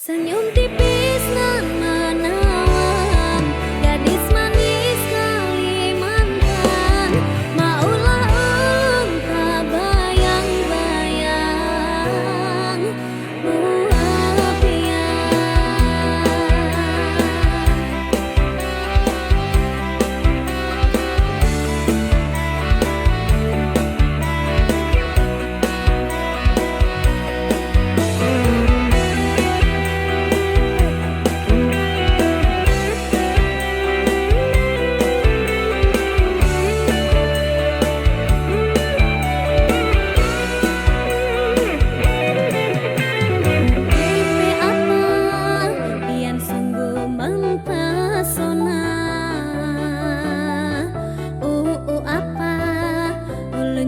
Senyum tipis nan menawan, gadis manis Kalimantan. Maulah ulun tak bayang-bayang buah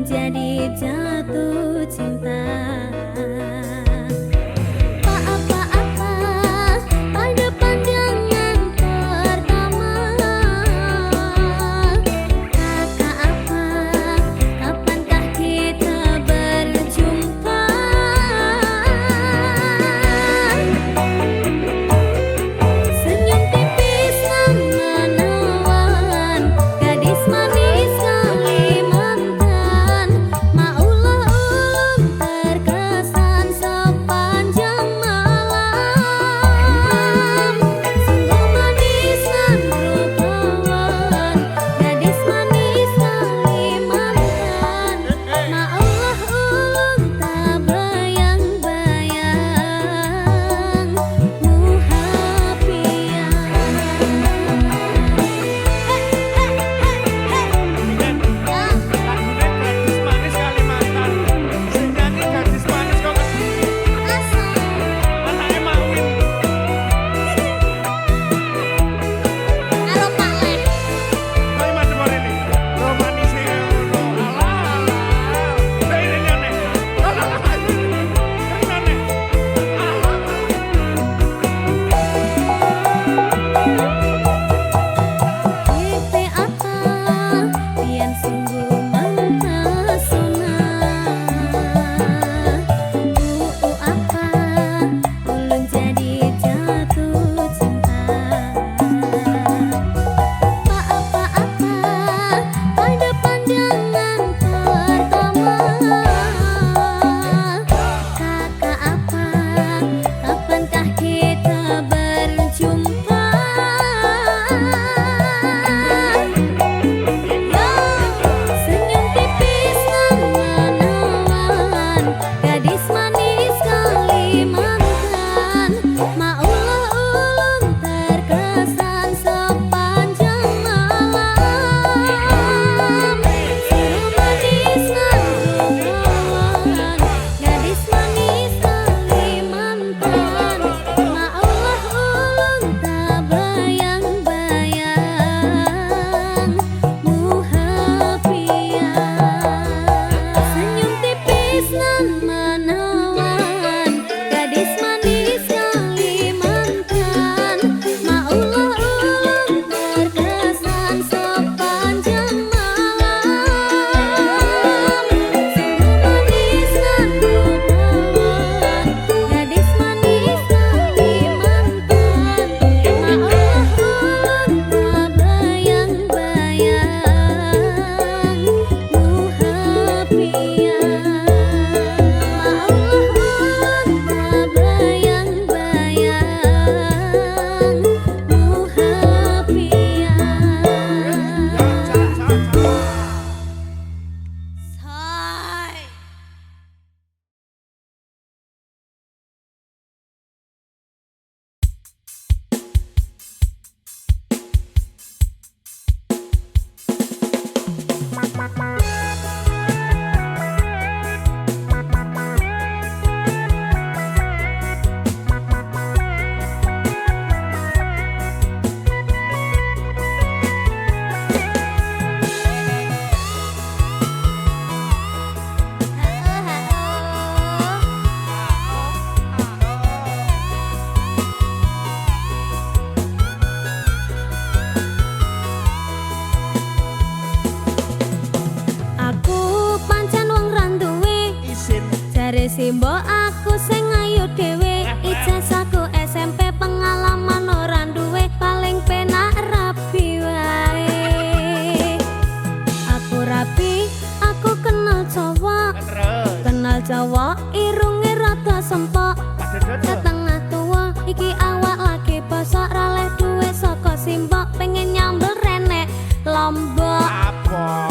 jadi jatuh cinta. Apa-apa pada pandangan pertama. Kakak apa, kapankah kita berjumpa? Senyum tipis nan menawan, gadis manis Kalimantan. Maulah ulun terkesan sepanjang malam. Sungguh manis nan rupawan, gadis manis Kalimantan. Maulah ulun tak bayang-bayang muhapian. Gadis manis Kalimantan, sing nyanyi gadis manis kok anake Mawin. Halo Pak Leh. Ayo madem ini. Lo manis e ngono. Alah. Ini aneh. Alah. Ini aneh. Pipi apa pian sungguh mempesona. Apa ulun jadi jatuh cinta. Apa-apa pada pandangan pertama. Kakak apa, kapankah kita berjumpa? Senyum tipis nan menawan, gadis manis Kalimantan. Maulah ulun terkesan sepanjang malam. Seru manis nan rupawan, gadis manis Kalimantan. Maulah ulun tak bayang-bayang muhapian. Senyum tipis nan menawan, gadis manis Kalimantan. Maulah ulun terkesan sepanjang malam. Sungguh manis nan rupawan, gadis manis Kalimantan. Maulah ulun tak bayang-bayang muhapian. Maulah ulun tak bayang-bayang muhapian. Say. Aku pancen wong randuwe, Isin. jare simbok aku sing ayu dhewe. Ijazahku Kenal Jawa irunge rada sempok. Setengah tua iki awak lagi bosok raleh duwe saka simbok pengen nyambel renek lombok. Apa?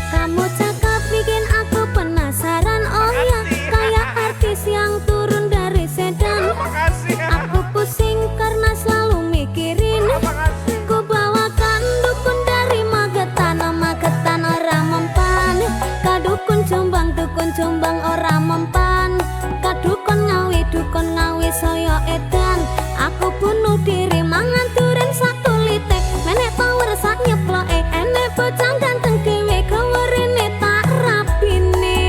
Kamu cakep bikin aku penasaran. Oh ya, kayak artis yang turun dari sedan. Makasih. Aku pusing karena selalu mikirin. Makasih. Ku bawakan dukun dari Magetan. Magetan ora mempan. Kadukun Jombang ora mempan. Kadukun Ngawi saya edan. Aku bunuh diri mangan duren sak kulite. Menek power sak nyeploke. Enek bocah ganteng dhewe gawerene tak rapine.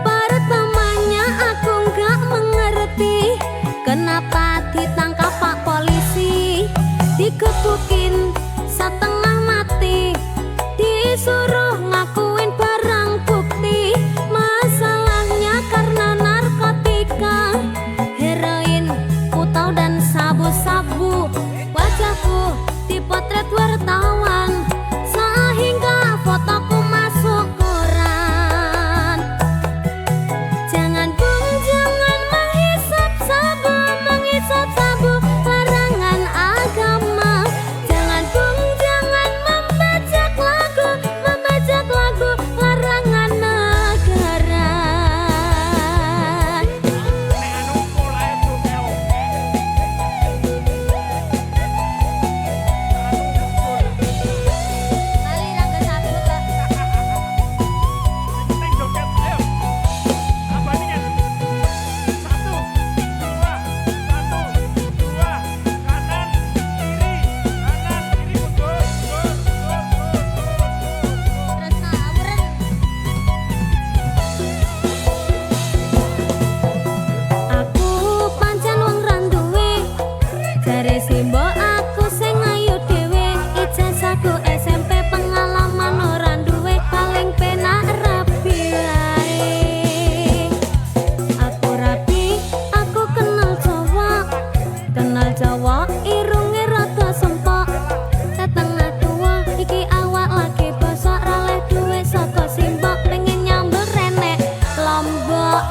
Pertamanya aku nggak mengerti kenapa ditangkap Pak Polisi. Digebukin setengah mati, disuruh ngakuin barang bukti. Masalahnya karena narkotika, heroin, putau dan sabu-sabu. Wajahku dipotret wartawan sehingga fotoku masuk koran. Jangan bung, jangan menghisap sabu, larangan agama. Jangan bung, jangan membajak lagu, larangan negara. Nek anu mulai bro oke. Kali rangga sabut lah. Neng joget, ayo. Apa ini kan? 1, 2, 1, 2, kanan, kiri, betul. Terus ngawuren. Aku pancen wong randuwe. Jare simbok aku sing ayu dhewe. Ijazahku SMP pengalaman ora duwe. Paling penak rapi ae. Aku rapi, aku kenal Jawa irunge rada sempok. Setengah tua iki awak lagi bosok raleh duwe saka simbok pengen nyambel renek lombok.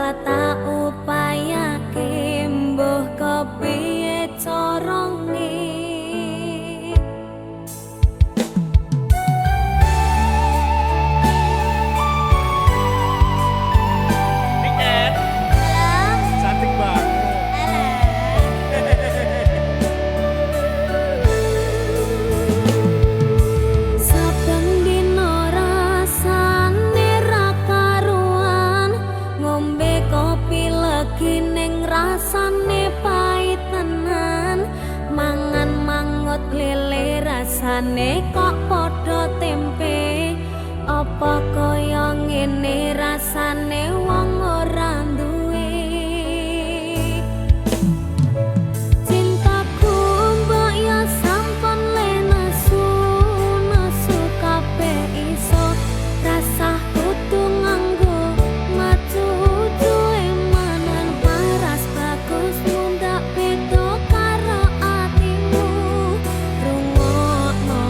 tak upayake mbuh kepiye carane. Piket, cantik banget. Saben dina rasane ra karuan, ngombe kopi legi ning rasane pait tenan, mangan mangut lele rasane kok padha tempe, apa kaya ngene rasane wong ora duwe. Cintaku mbok ya sampun le nesu kabeh iso rasah kudu nganggo matu duwe manan paras bagus mundak beda karo atimu. Rungokno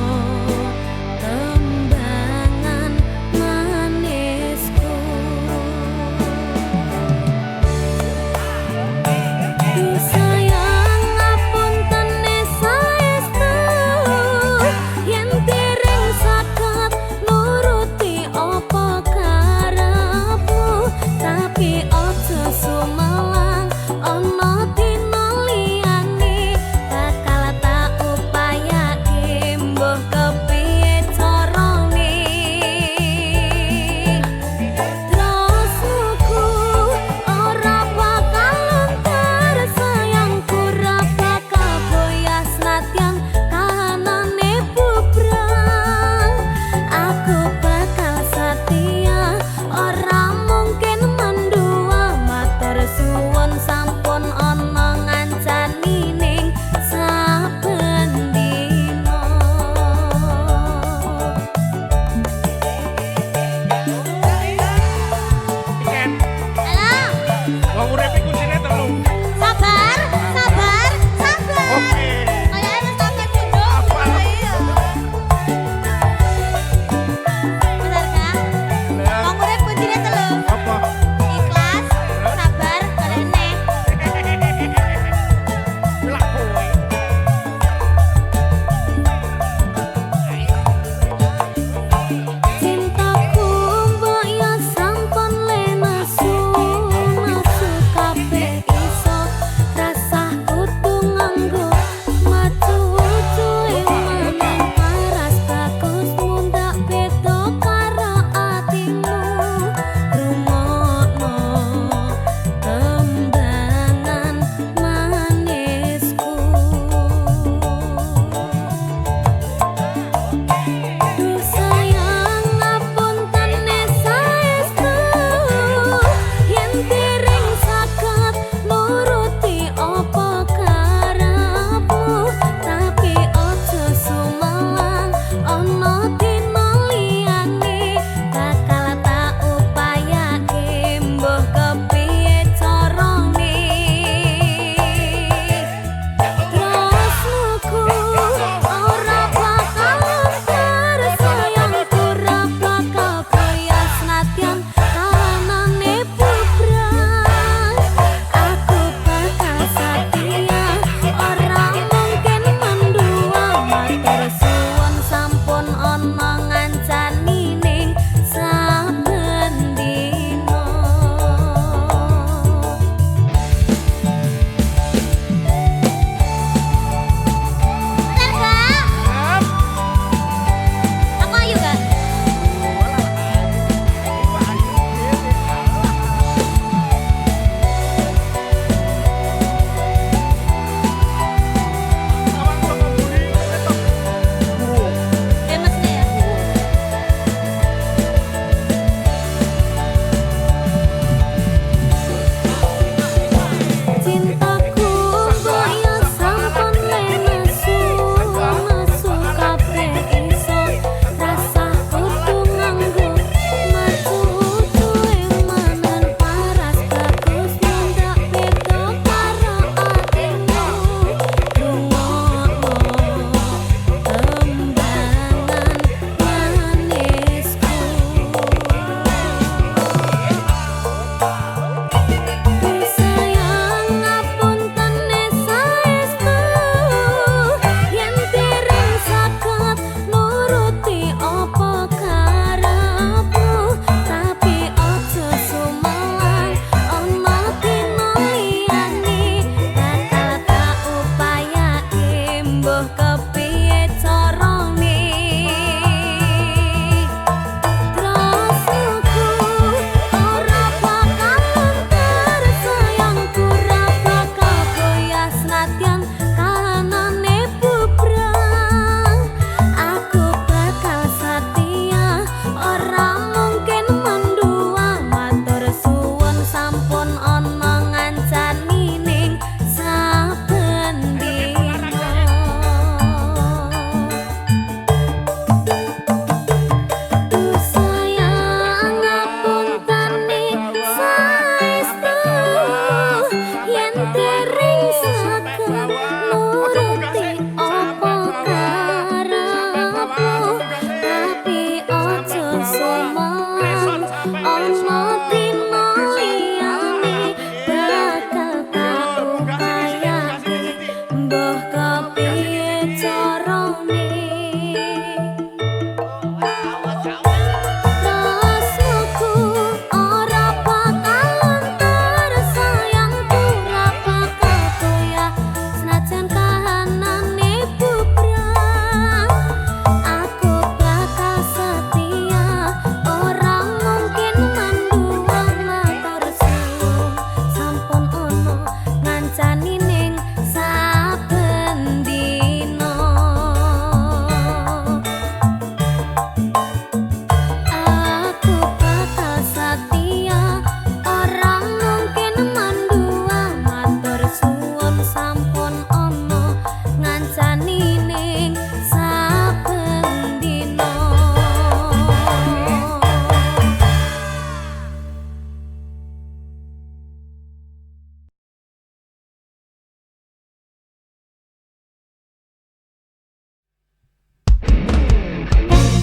tembangan manisku.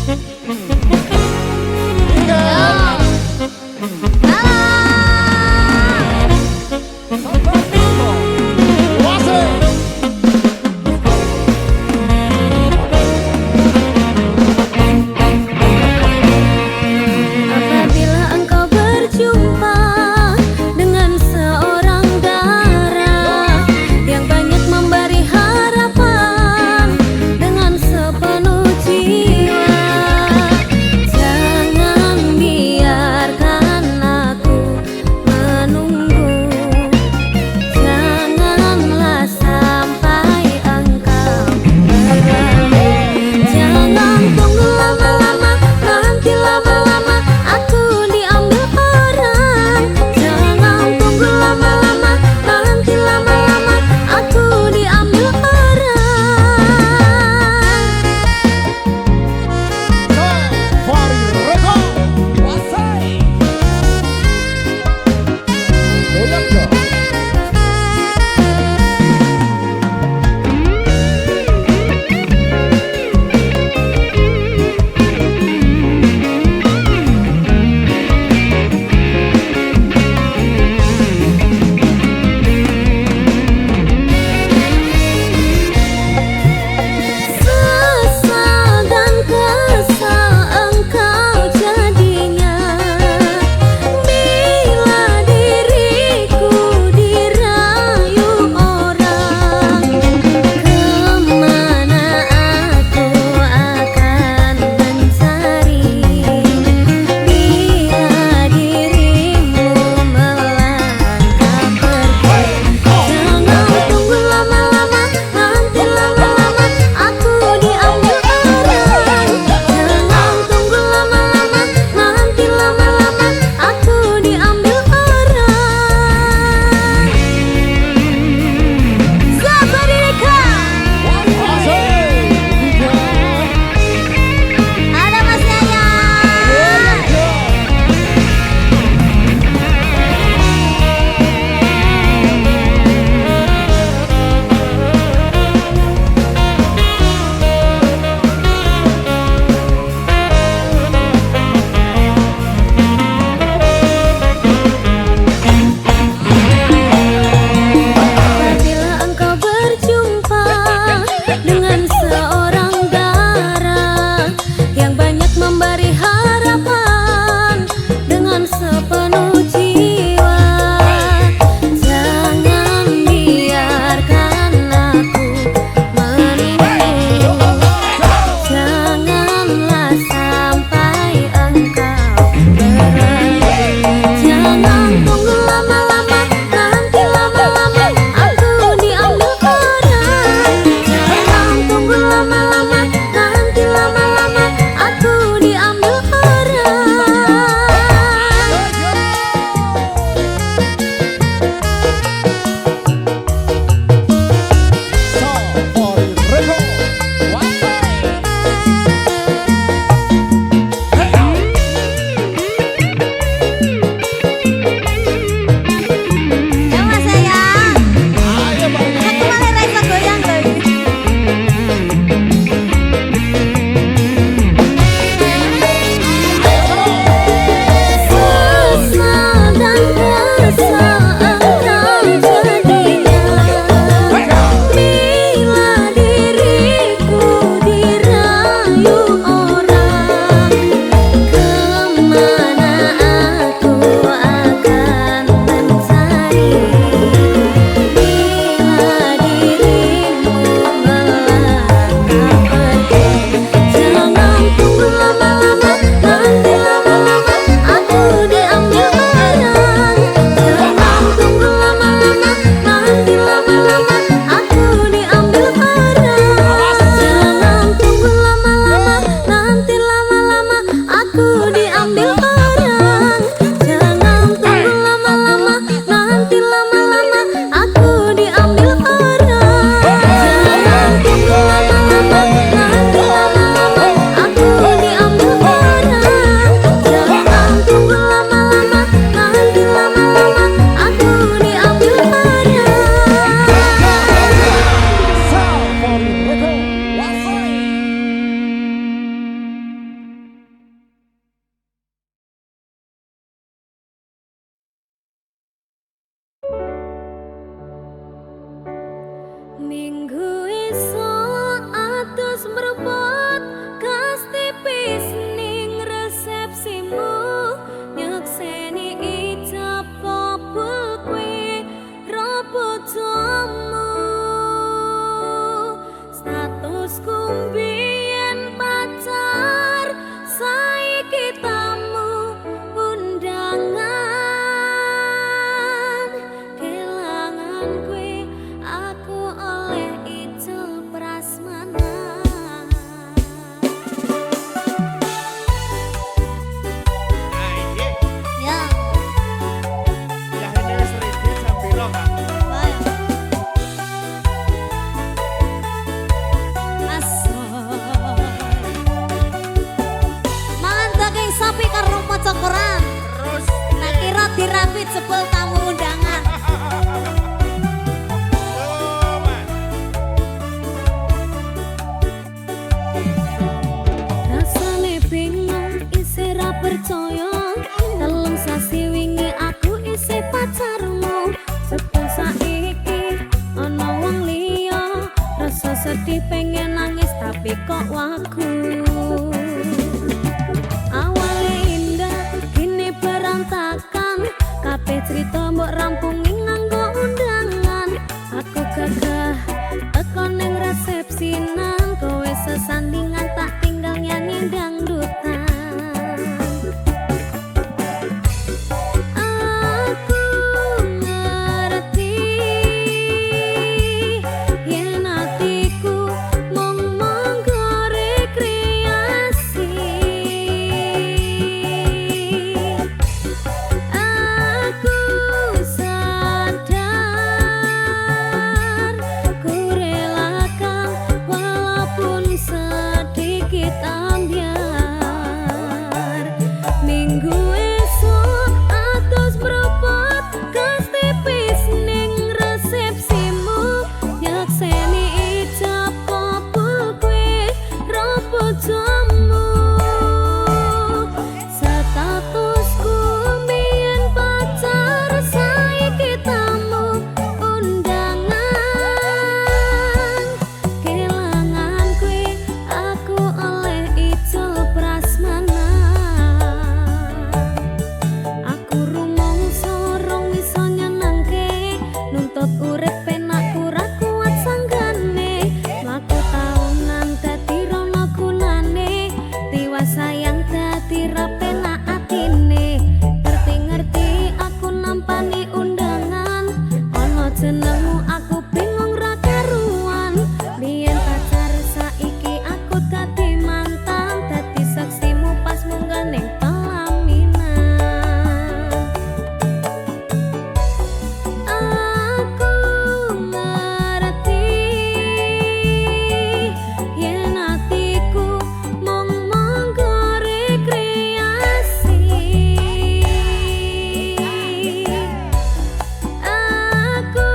Apabila engkau berjumpa dengan seorang darah yang banyak memberi harapan dengan sepenuh jiwa, Minggu esuk atus mrepot gas tipis ning resepsimu nyekseni ijab kabul kowe robo jomu statusku mbiyen pacar saiki tamu undangan kelangan kowe aku oleh ijol prasmanan. Aye, Ya, ya ini wis ready sambil lo kan. baik. Mangan daging sapi karo maca Quran. Terus Nak kira dirapit jebul tamu undangan. oh, Mas. Rasane bingung isih ra percaya telung sasi wingi aku isih pacarmu sebab saiki ana wong liya rasa sedih pengen nangis tapi kok wagu awale indah kini berantakan kabeh cerita mbok rampungi nganggo undangan aku gagah teko ning resepsinan kowe sesandingan tak tinggal nyanyi dangdutan aku ngerti yen atiku mung monggo rekreasi aku sadar ku relakan walaupun sedikit ambiar minggu esok atus mrepot gas tipis ning resepsimu nyekseni ijab kabul kowe robo jomu statusku mbiyen pacar saiki tamu undangan kelangan kowe aku oleh ijol prasmanan aku rumangsa rong iso nyenengke nuntut urip penak ora kuat sanggane mlaku taunan dadi rono gunane tiwas sayang dadi ra penak atine ngerti-ngerti aku nampani undangan ana jenengmu aku bingung ra karuan biyen pacar saiki aku dadi mantan dadi saksimu pas munggah ning pelaminan aku ngerti yen atiku mung monggo rekreasi aku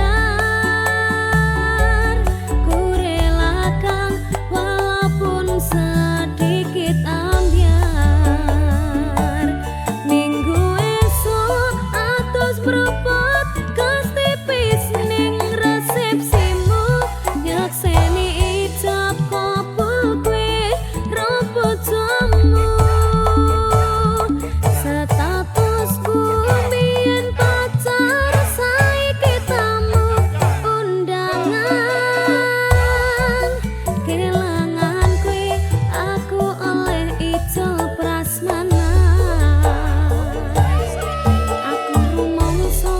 sadar ku relakan walaupun sedikit ambiar minggu esok atus mrepot gas tipis ning resepsimu nyekseni ijab kabul kowe robo jomu statusku mbiyen pacar saiki tamu undangan kelangan kowe aku oleh ijol prasmanan aku rumangsa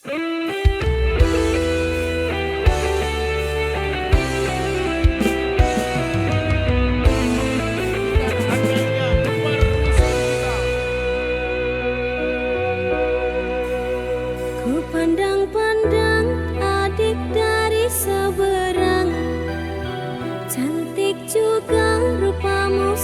Adanya bermusika. Ku pandang-pandang adik dari seberang, cantik juga rupamu.